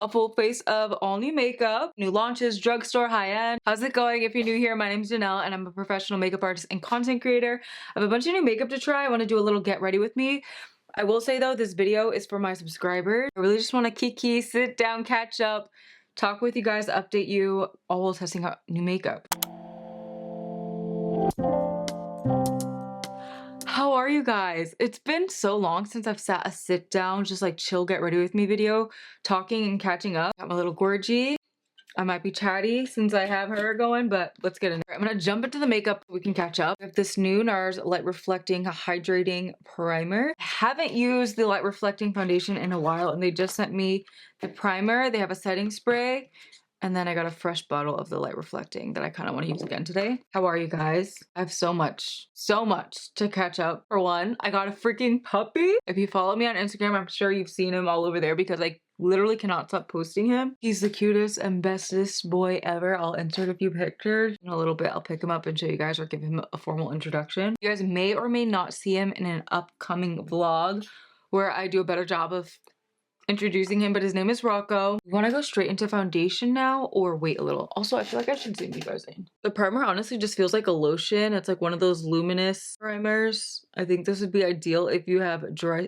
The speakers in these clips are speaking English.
A full face of all new makeup, new launches, drugstore, high-end. How's it going? If you're new here, my name is Janelle and I'm a professional makeup artist and content creator. I have a bunch of new makeup to try. I want to do a little get ready with me. I will say though, this video is for my subscribers. I really just want to kiki, sit down, catch up, talk with you guys, update you, all while testing out new makeup. How are you guys? It's been so long since I've sat a sit down, just like chill, get ready with me video, talking and catching up. I'm a little gorgy. I might be chatty since I have her going, but let's get into it. I'm gonna jump into the makeup so we can catch up. I have this new Nars Light Reflecting Hydrating Primer. I haven't used the Light Reflecting foundation in a while, and they just sent me the primer. They have a setting spray, and then I got a fresh bottle of the Light Reflecting that I kind of want to use again today. How are you guys? I have so much to catch up. For one, I got a freaking puppy. If you follow me on Instagram, I'm sure you've seen him all over there because I literally cannot stop posting him. He's the cutest and bestest boy ever. I'll insert a few pictures. In a little bit, I'll pick him up and show you guys or give him a formal introduction. You guys may or may not see him in an upcoming vlog where I do a better job of introducing him, but his name is Rocco. You want to go straight into foundation now or wait a little? Also, I feel like I should zoom you guys in. The primer honestly just feels like a lotion. It's like one of those luminous primers. I think this would be ideal if you have dry,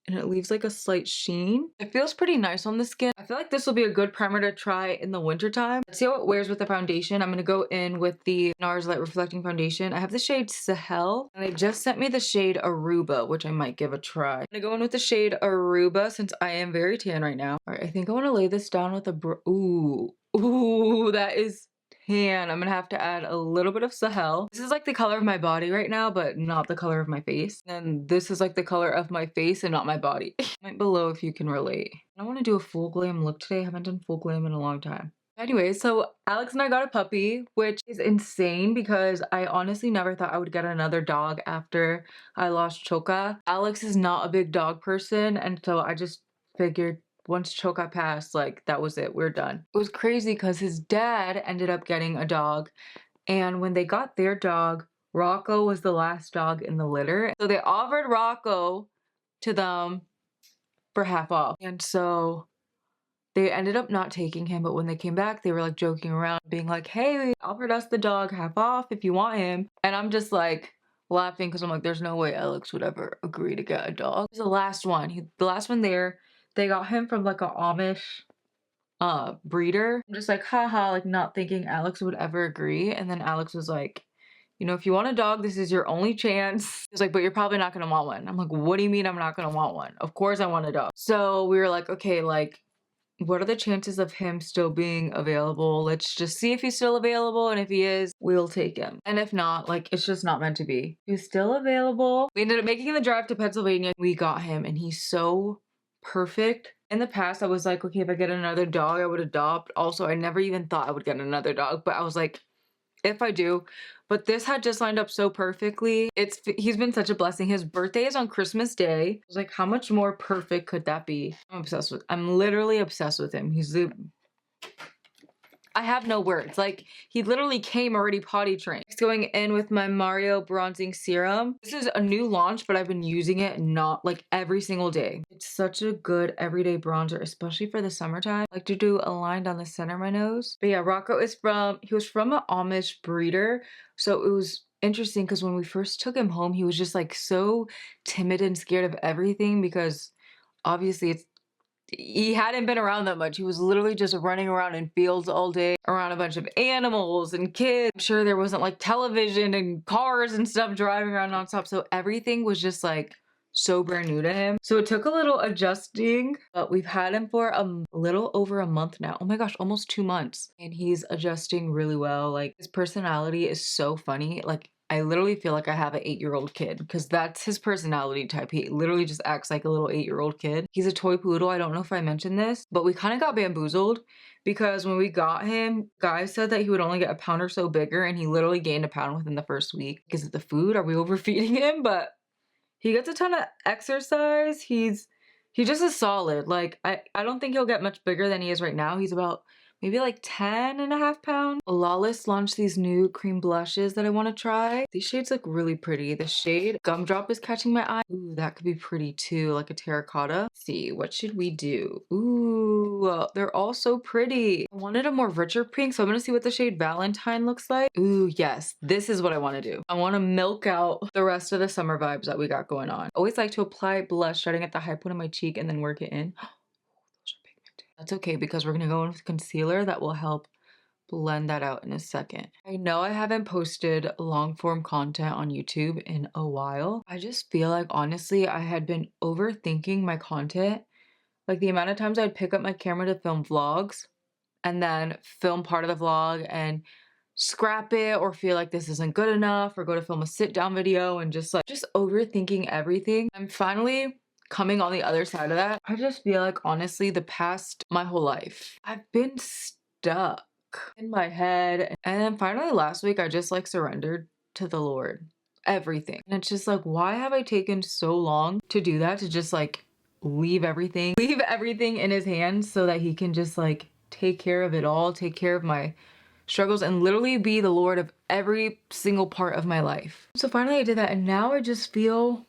and it leaves like a slight sheen. It feels pretty nice on the skin. I feel like this will be a good primer to try in the winter time. Let's see how it wears with the foundation. I'm gonna go in with the Nars Light Reflecting Foundation. I have the shade Sahel, and they just sent me the shade Aruba, which I might give a try. I'm gonna go in with the shade Aruba since I am very tan right now. All right, I think I wanna lay this down with a ooh, that is tan. I'm gonna have to add a little bit of Sahel. This is like the color of my body right now, but not the color of my face. And this is like the color of my face and not my body. Comment below if you can relate. I want to do a full glam look today. I haven't done full glam in a long time. Anyway, so Alex and I got a puppy, which is insane because I honestly never thought I would get another dog after I lost Choka. Alex is not a big dog person, and so I just figured once Choka passed, like, that was it. We're done. It was crazy because his dad ended up getting a dog, and when they got their dog, Rocco was the last dog in the litter. So they offered Rocco to them for half off. And so they ended up not taking him, but when they came back, they were like joking around, being like, hey, they offered us the dog half off if you want him. And I'm just like laughing because I'm like, there's no way Alex would ever agree to get a dog. He's the last one. The last one there. They got him from like an Amish breeder. I'm just like, haha, like not thinking Alex would ever agree. And then Alex was like, you know, if you want a dog, this is your only chance. He's like, but you're probably not gonna want one. I'm like, what do you mean I'm not gonna want one? Of course I want a dog. So we were like, okay, like, what are the chances of him still being available? Let's just see if he's still available. And if he is, we'll take him. And if not, like, it's just not meant to be. He's still available. We ended up making the drive to Pennsylvania. We got him and he's so perfect. In the past, I was like, okay, if I get another dog, I would adopt. Also, I never even thought I would get another dog, but I was like, if I do. But this had just lined up so perfectly. He's been such a blessing. His birthday is on Christmas Day. I was like, how much more perfect could that be? I'm literally obsessed with him. I have no words. Like, he literally came already potty trained. Next, going in with my Mario Bronzing Serum. This is a new launch, but I've been using it not like every single day. It's such a good everyday bronzer, especially for the summertime. I like to do a line down the center of my nose. But yeah, Rocco he was from an Amish breeder. So it was interesting because when we first took him home, he was just like so timid and scared of everything because obviously he hadn't been around that much. He was literally just running around in fields all day around a bunch of animals and kids. I'm sure there wasn't like television and cars and stuff driving around nonstop. So everything was just like so brand new to him. So it took a little adjusting, but we've had him for a little over a month now. Oh my gosh, almost 2 months. And he's adjusting really well. Like, his personality is so funny. Like, I literally feel like I have an 8-year-old kid because that's his personality type. He literally just acts like a little 8-year-old kid. He's a toy poodle. I don't know if I mentioned this, but we kind of got bamboozled because when we got him, guys said that he would only get a pound or so bigger, and he literally gained a pound within the first week. Is it the food? Are we overfeeding him? But he gets a ton of exercise. He just is solid. Like, I don't think he'll get much bigger than he is right now. He's about maybe like 10.5 pounds. Lawless launched these new cream blushes that I want to try. These shades look really pretty. The shade Gumdrop is catching my eye. Ooh, that could be pretty too, like a terracotta. Let's see, what should we do? Ooh, they're all so pretty. I wanted a more richer pink, so I'm gonna see what the shade Valentine looks like. Ooh, yes, this is what I want to do. I want to milk out the rest of the summer vibes that we got going on. Always like to apply blush starting at the high point of my cheek and then work it in. That's okay because we're gonna go in with concealer that will help blend that out in a second. I know I haven't posted long form content on YouTube in a while. I just feel like honestly I had been overthinking my content. Like the amount of times I'd pick up my camera to film vlogs and then film part of the vlog and scrap it or feel like this isn't good enough or go to film a sit down video and just overthinking everything. I'm finally coming on the other side of that. I just feel like honestly my whole life I've been stuck in my head, and then finally last week I just surrendered to the Lord everything, and it's just like, why have I taken so long to do that, to just leave everything in his hands so that he can just take care of it all, take care of my struggles, and literally be the Lord of every single part of my life. So finally I did that, and now I just feel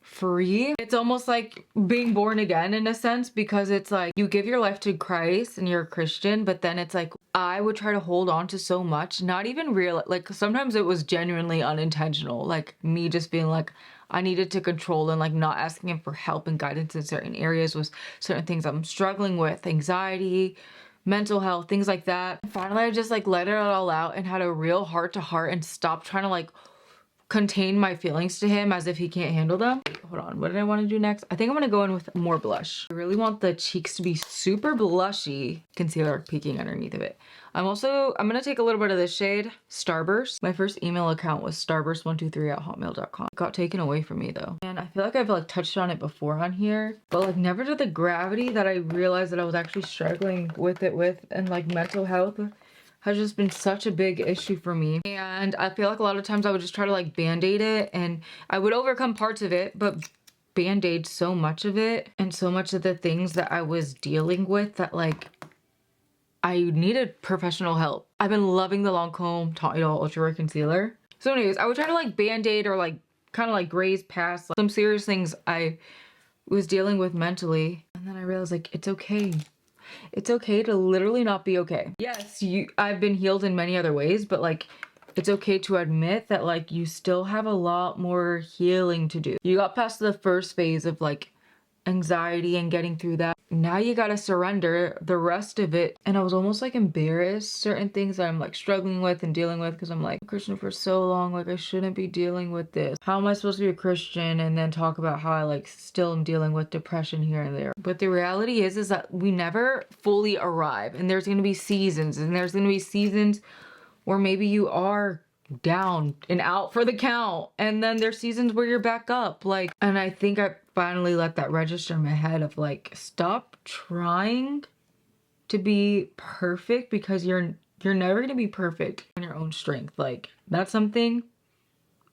free. It's almost like being born again in a sense, because it's like you give your life to Christ and you're a Christian, but then it's like I would try to hold on to so much, not even real, sometimes it was genuinely unintentional, like me just being like I needed to control and not asking him for help and guidance in certain areas with certain things I'm struggling with, anxiety, mental health, things like that. Finally I just let it all out and had a real heart to heart and stopped trying to contain my feelings to him as if he can't handle them. Hold on, what did I want to do next? I think I'm gonna go in with more blush. I really want the cheeks to be super blushy. Concealer peeking underneath of it. I'm gonna take a little bit of this shade, Starburst. My first email account was starburst123@hotmail.com. It got taken away from me though. And I feel like I've touched on it before on here, but never to the gravity that I realized that I was actually struggling with and mental health has just been such a big issue for me. And I feel like a lot of times I would just try to band-aid it, and I would overcome parts of it, but band-aid so much of it, and so much of the things that I was dealing with that I needed professional help. I've been loving the Lancome Taunt It All Ultra Wear Concealer. So anyways, I would try to band-aid or kind of graze past some serious things I was dealing with mentally. And then I realized it's okay. It's okay to literally not be okay. Yes, I've been healed in many other ways, but it's okay to admit that you still have a lot more healing to do. You got past the first phase of anxiety and getting through that. Now you gotta surrender the rest of it. And I was almost embarrassed certain things that I'm struggling with and dealing with, because I'm a Christian for so long, I shouldn't be dealing with this. How am I supposed to be a Christian and then talk about how I still am dealing with depression here and there? But the reality is that we never fully arrive, and there's gonna be seasons, where maybe you are down and out for the count, and then there's seasons where you're back up. And I think I finally let that register in my head of stop trying to be perfect, because you're never gonna be perfect on your own strength. That's something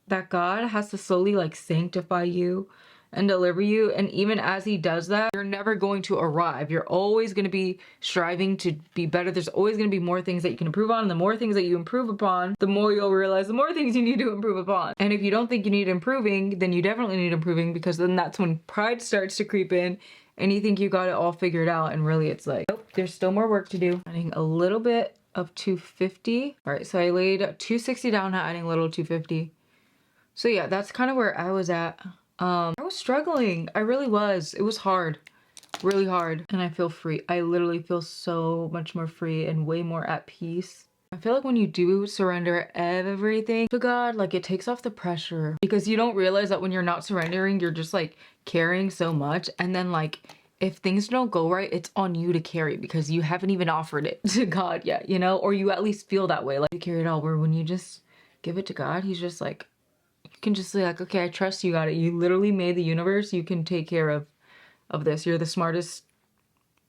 that God has to slowly sanctify you and deliver you, and even as he does that, you're never going to arrive. You're always going to be striving to be better. There's always going to be more things that you can improve on, and the more things that you improve upon, the more you'll realize the more things you need to improve upon. And if you don't think you need improving, then you definitely need improving, because then that's when pride starts to creep in and you think you got it all figured out, and really it's nope, there's still more work to do. Adding a little bit of 250. All right, so I laid 260 down, now adding a little 250. So yeah, that's kind of where I was at. I was struggling. I really was. It was hard. Really hard. And I feel free. I literally feel so much more free and way more at peace. I feel like when you do surrender everything to God, it takes off the pressure, because you don't realize that when you're not surrendering, you're just carrying so much. And then if things don't go right, it's on you to carry, because you haven't even offered it to God yet, or you at least feel that way. You carry it all, where when you just give it to God, he's just you can just say okay, I trust you got it. You literally made the universe. You can take care of this. You're the smartest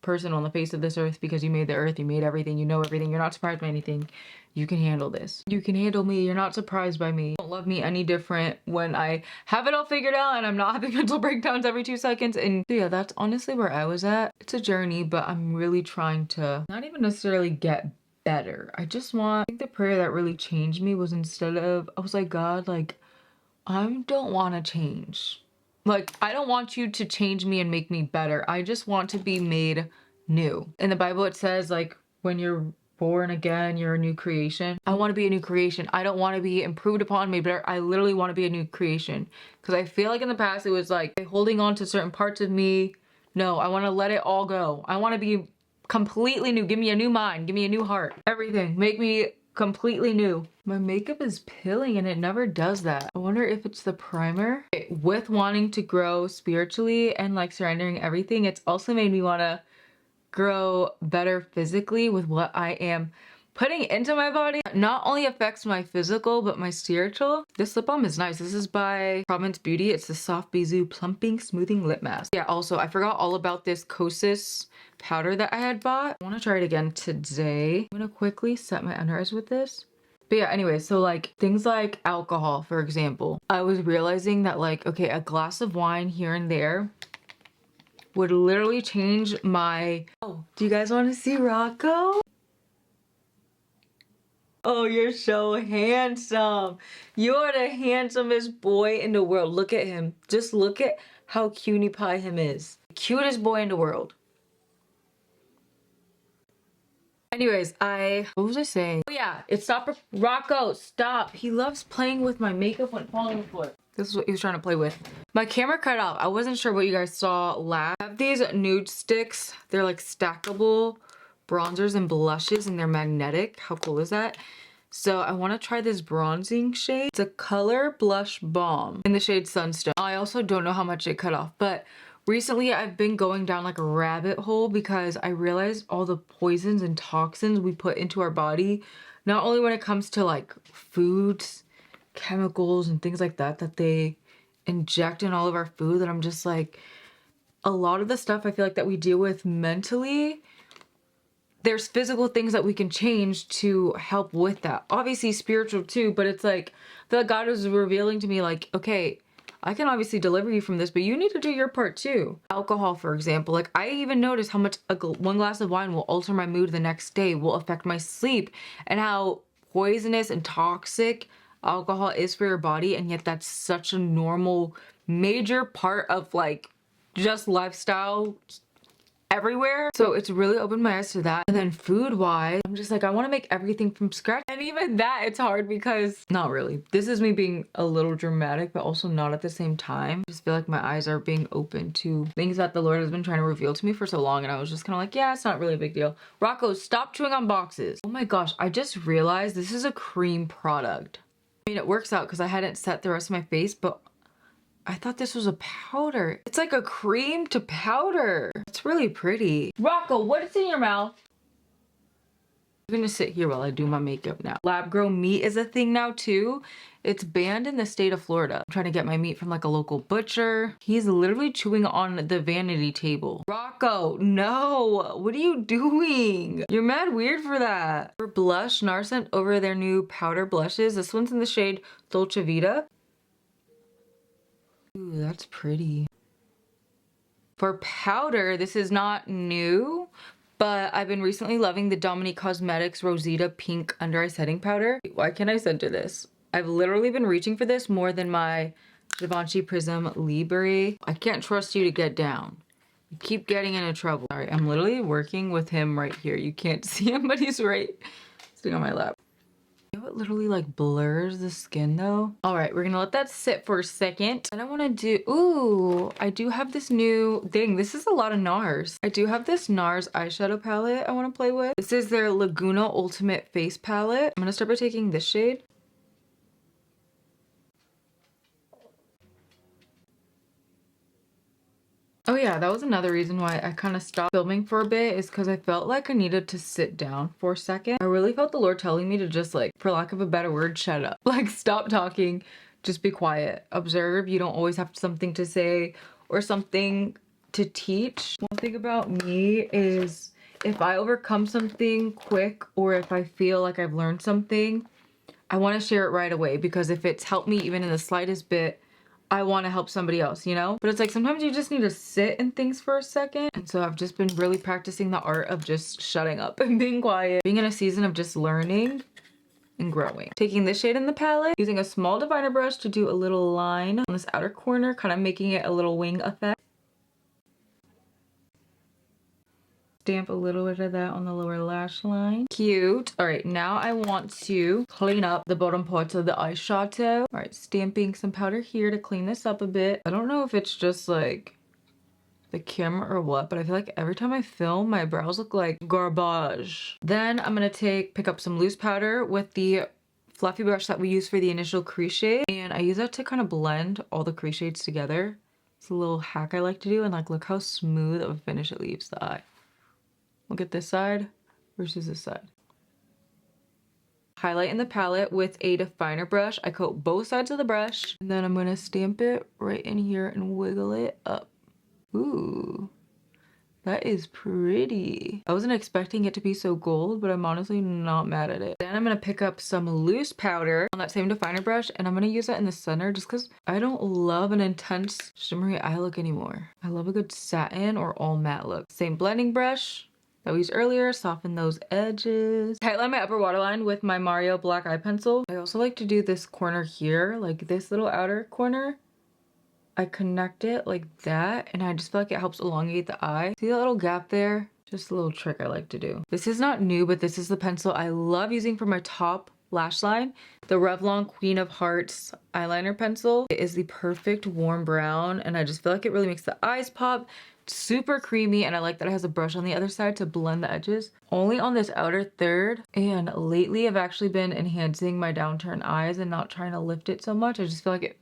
person on the face of this earth because you made the earth, you made everything, you know everything, you're not surprised by anything. You can handle this. You can handle me. You're not surprised by me. You don't love me any different when I have it all figured out and I'm not having mental breakdowns every 2 seconds. And yeah, that's honestly where I was at. It's a journey, but I'm really trying to not even necessarily get better. I think the prayer that really changed me was instead of, I was like, God, like, I don't want to change. Like, I don't want you to change me and make me better. I just want to be made new. In the Bible, it says, like, when you're born again, you're a new creation. I want to be a new creation. I don't want to be improved upon, made better. I literally want to be a new creation. Because I feel like in the past, it was like holding on to certain parts of me. No, I want to let it all go. I want to be completely new. Give me a new mind. Give me a new heart. Everything. Make me completely new. My makeup is pilling and it never does that. I wonder if it's the primer. With wanting to grow spiritually and like surrendering everything, it's also made me want to grow better physically with what I am putting into my body. Not only affects my physical but my spiritual. This lip balm is nice. This is by Province Beauty. It's the Soft Bisou Plumping Smoothing Lip Mask. Yeah, also I forgot all about this Kosas powder that I had bought. I want to try it again today. I'm gonna quickly set my under eyes with this. But yeah, anyway, so like things like alcohol, for example. I was realizing that like, okay, a glass of wine here and there would literally change my... Oh, do you guys want to see Rocco? Oh, you're so handsome. You are the handsomest boy in the world. Look at him. Just look at how cutie pie him is. Cutest boy in the world. Anyways, what was I saying? Oh yeah, it's stop. Rocco, stop. He loves playing with my makeup when falling before. This is what he was trying to play with. My camera cut off. I wasn't sure what you guys saw last. I have these nude sticks. They're like stackable bronzers and blushes and they're magnetic. How cool is that? So I want to try this bronzing shade. It's a color blush balm in the shade Sunstone. I also don't know how much it cut off, but recently I've been going down like a rabbit hole because I realized all the poisons and toxins we put into our body, not only when it comes to like foods, chemicals and things like that that they inject in all of our food, that I'm just like, a lot of the stuff I feel like that we deal with mentally, there's physical things that we can change to help with that. Obviously spiritual too, but it's like, I feel like God was revealing to me like, okay, I can obviously deliver you from this, but you need to do your part too. Alcohol, for example, like I even noticed how much one glass of wine will alter my mood the next day, will affect my sleep, and how poisonous and toxic alcohol is for your body, and yet that's such a normal, major part of like just lifestyle everywhere. So it's really opened my eyes to that. And then food wise, I'm just like, I want to make everything from scratch. And even that, it's hard because not really. This is me being a little dramatic, but also not at the same time. I just feel like my eyes are being open to things that the Lord has been trying to reveal to me for so long. And I was just kind of like, yeah, it's not really a big deal. Rocco, stop chewing on boxes. Oh my gosh, I just realized this is a cream product. I mean, it works out because I hadn't set the rest of my face, but I thought this was a powder. It's like a cream to powder. It's really pretty. Rocco, what is in your mouth? I'm gonna sit here while I do my makeup now. Lab grown meat is a thing now too. It's banned in the state of Florida. I'm trying to get my meat from like a local butcher. He's literally chewing on the vanity table. Rocco, no, what are you doing? You're mad weird for that. For blush, Nars sent over their new powder blushes. This one's in the shade Dolce Vita. Ooh, that's pretty. For powder, this is not new, but I've been recently loving the Dominique Cosmetics Rosita Pink Under Eye Setting Powder. Why can't I center this? I've literally been reaching for this more than my Givenchy Prism Libre. I can't trust you to get down. You keep getting into trouble. Sorry, I'm literally working with him right here. You can't see him, but he's right sitting on my lap. You know, it literally like blurs the skin though. All right, we're gonna let that sit for a second. And I want to do, ooh, I do have this new thing. This is a lot of Nars. I do have this Nars eyeshadow palette I want to play with. This is their Laguna Ultimate Face Palette. I'm gonna start by taking this shade. Oh yeah, that was another reason why I kind of stopped filming for a bit, is because I felt like I needed to sit down for a second. I really felt the Lord telling me to just like, for lack of a better word, shut up. Like stop talking, just be quiet. Observe, you don't always have something to say or something to teach. One thing about me is if I overcome something quick or if I feel like I've learned something, I want to share it right away, because if it's helped me even in the slightest bit, I want to help somebody else, you know? But it's like sometimes you just need to sit in things for a second. And so I've just been really practicing the art of just shutting up and being quiet, being in a season of just learning and growing. Taking this shade in the palette, using a small definer brush to do a little line on this outer corner, kind of making it a little wing effect. Stamp a little bit of that on the lower lash line. Cute. All right, now I want to clean up the bottom parts of the eyeshadow. All right, stamping some powder here to clean this up a bit. I don't know if it's just like the camera or what, but I feel like every time I film, my brows look like garbage. Then I'm gonna pick up some loose powder with the fluffy brush that we use for the initial crease shade, and I use that to kind of blend all the crease shades together. It's a little hack I like to do, and like look how smooth of a finish it leaves the eye. Look at this side versus this side. Highlight in the palette with a definer brush. I coat both sides of the brush, and then I'm gonna stamp it right in here and wiggle it up. Ooh, that is pretty. I wasn't expecting it to be so gold, but I'm honestly not mad at it. Then I'm gonna pick up some loose powder on that same definer brush, and I'm gonna use that in the center just because I don't love an intense shimmery eye look anymore. I love a good satin or all matte look. Same blending brush that we used earlier, soften those edges. Highlight my upper waterline with my Mario black eye pencil. I also like to do this corner here, like this little outer corner. I connect it like that, and I just feel like it helps elongate the eye. See that little gap there? Just a little trick I like to do. This is not new, but this is the pencil I love using for my top lash line. The Revlon Queen of Hearts eyeliner pencil. It is the perfect warm brown, and I just feel like it really makes the eyes pop. Super creamy, and I like that it has a brush on the other side to blend the edges. Only on this outer third, and lately I've actually been enhancing my downturn eyes and not trying to lift it so much. I just feel like it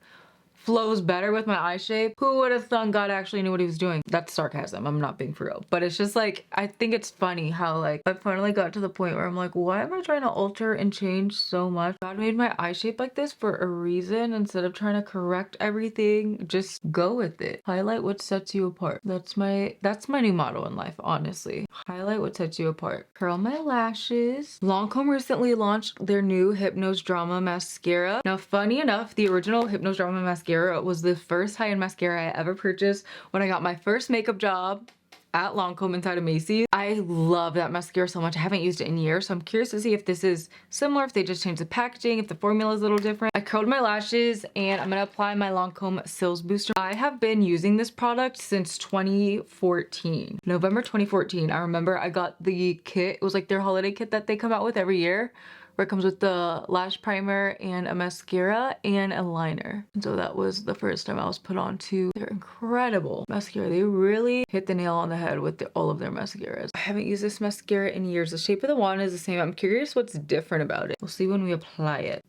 flows better with my eye shape. Who would have thought God actually knew what he was doing? That's sarcasm. I'm not being for real. But it's just like, I think it's funny how like I finally got to the point where I'm like, why am I trying to alter and change so much? God made my eye shape like this for a reason. Instead of trying to correct everything, just go with it. Highlight what sets you apart. That's my new motto in life, honestly. Highlight what sets you apart. Curl my lashes. Lancome recently launched their new Hypnose Drama Mascara. Now, funny enough, the original Hypnose Drama Mascara was the first high-end mascara I ever purchased when I got my first makeup job at Lancome inside of Macy's. I love that mascara so much. I haven't used it in years, so I'm curious to see if this is similar, if they just changed the packaging, if the formula is a little different. I curled my lashes, and I'm gonna apply my Lancome Sills Booster. I have been using this product since 2014. November 2014. I remember I got the kit. It was like their holiday kit that they come out with every year, where it comes with the lash primer and a mascara and a liner. And so that was the first time I was put on to their incredible mascara. They really hit the nail on the head with all of their mascaras. I haven't used this mascara in years. The shape of the wand is the same. I'm curious what's different about it. We'll see when we apply it.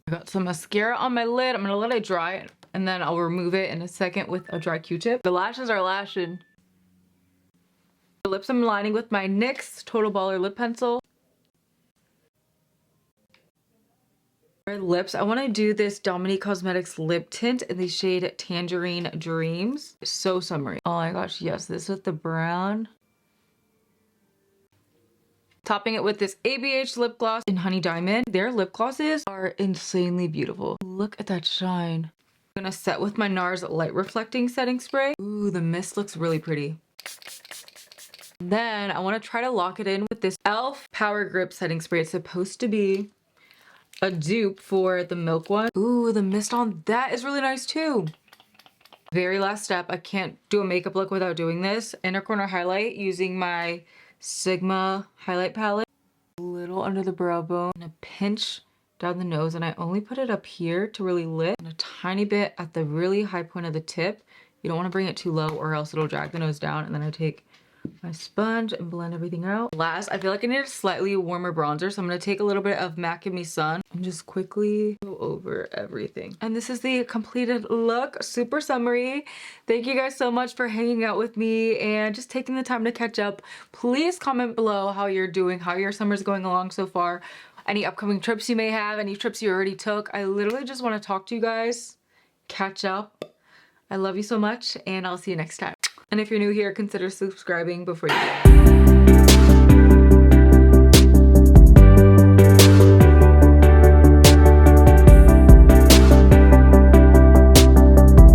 I got some mascara on my lid. I'm gonna let it dry, and then I'll remove it in a second with a dry Q-tip. The lashes are lashing. The lips I'm lining with my NYX Total Baller lip pencil. For lips, I want to do this Dominique Cosmetics lip tint in the shade Tangerine Dreams. So summery. Oh my gosh, yes, this with the brown. Topping it with this ABH lip gloss in Honey Diamond. Their lip glosses are insanely beautiful. Look at that shine. I'm gonna set with my Nars Light Reflecting Setting Spray. Ooh, the mist looks really pretty. Then I want to try to lock it in with this e.l.f. Power Grip Setting Spray. It's supposed to be a dupe for the Milk one. Ooh, the mist on that is really nice too. Very last step. I can't do a makeup look without doing this. Inner corner highlight using my Sigma highlight palette. A little under the brow bone and a pinch down the nose, and I only put it up here to really lift, and a tiny bit at the really high point of the tip. You don't want to bring it too low or else it'll drag the nose down. And then I take my sponge and blend everything out. Last, I feel like I need a slightly warmer bronzer, so I'm going to take a little bit of MAC and Me Sun and just quickly go over everything. And this is the completed look. Super summery. Thank you guys so much for hanging out with me and just taking the time to catch up. Please comment below how you're doing, how your summer's going along so far, any upcoming trips you may have, any trips you already took. I literally just want to talk to you guys, catch up. I love you so much, and I'll see you next time. And if you're new here, consider subscribing before you go.